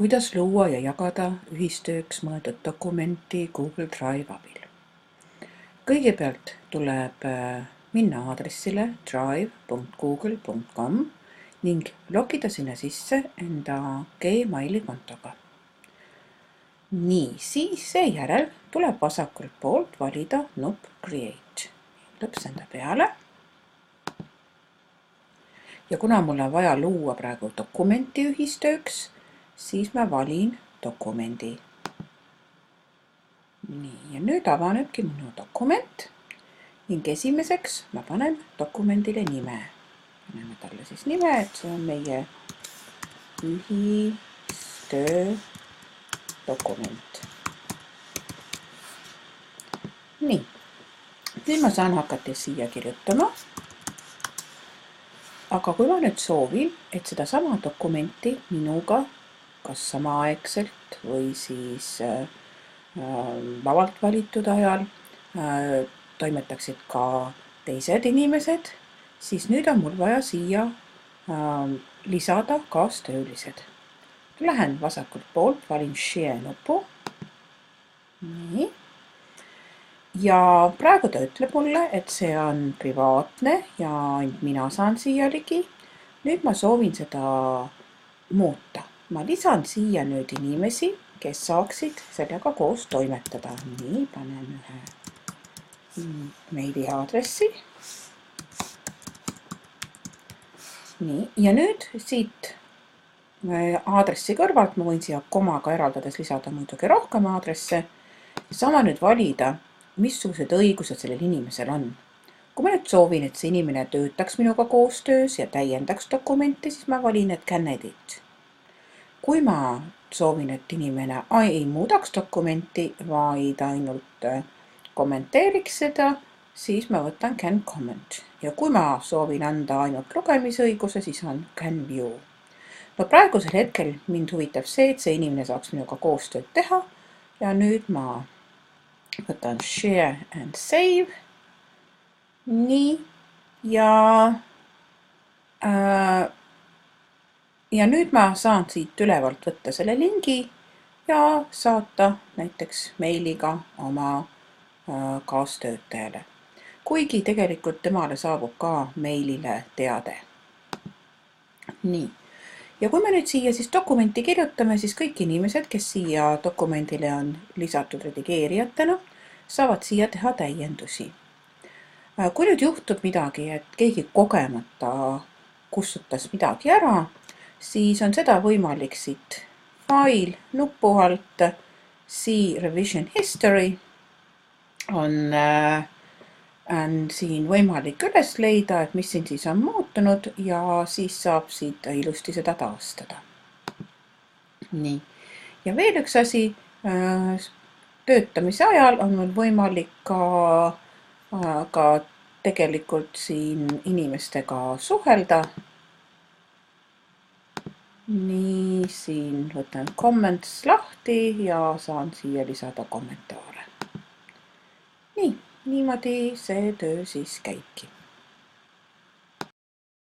Kuidas luua ja jagada ühistööks mõeldud dokumenti Google Drive abil. Kõigepealt tuleb minna aadressile drive.google.com ning logida sinna sisse enda Gmaili kontoga. Nii, siis seejärel tuleb vasakult poolt valida nupp Create. Lõps enda peale. Ja kuna mul on vaja luua praegu dokumenti ühistööks, siis ma valin dokumendi. Nii, ja nüüd avanebki minu dokument ning esimeseks ma panen dokumendile nime. Paneme talle siis nime, et see on meie ühistöö dokument. Nii, nüüd ma saan hakata siia kirjutama. Aga kui ma nüüd soovin, et seda sama dokumenti minuga kas samaaegselt või siis vabalt valitud ajal toimetaksid ka teised inimesed, siis nüüd on mul vaja siia lisada kaastöölised. Lähen vasakult poolt, valin Share nupu. Nii. Ja praegu ta ütleb mulle, et see on privaatne ja ainult mina saan siia ligi. Nüüd ma soovin seda muuta. Ma lisan siia nüüd inimesi, kes saaksid sellega koos toimetada. Nii, panen ühe meili aadressi. Nii, ja nüüd siit aadressi kõrvalt ma võin siia komaga eraldades lisada muidugi rohkem aadresse. Sama nüüd valida, missugused õigused sellel inimesel on. Kui ma nüüd soovin, et see inimene töötaks minuga koostöös ja täiendaks dokumenti, siis ma valin, et can edit. Kui ma soovin, et inimene ei muudaks dokumenti, vaid ainult kommenteeriks seda, siis ma võtan can comment. Ja kui ma soovin anda ainult lugemisõiguse, siis on can view. No praegusel hetkel mind huvitab see, et see inimene saaks minuga koostööd teha ja nüüd ma võtan share and save. Nii, ja nüüd ma saan siit ülevalt võtta selle lingi ja saata näiteks meiliga oma kaastöötajale. Kuigi tegelikult temale saabub ka meilile teade. Nii. Ja kui me nüüd siia siis dokumenti kirjutame, siis kõik inimesed, kes siia dokumendile on lisatud redigeerijatena, saavad siia teha täiendusi. Kui nüüd juhtub midagi, et keegi kogemata kustutas midagi ära, siis on seda võimalik siit File nupu alt, See Revision History on siin võimalik üles leida, et mis siin siis on muutunud ja siis saab siit ilusti seda taastada. Nii. Ja veel üks asi, töötamise ajal on mul võimalik ka tegelikult siin inimestega suhelda. Nii, siin võtan comments lahti ja saan siia lisada kommentaare. Nii. Niimoodi see töö siis käibki.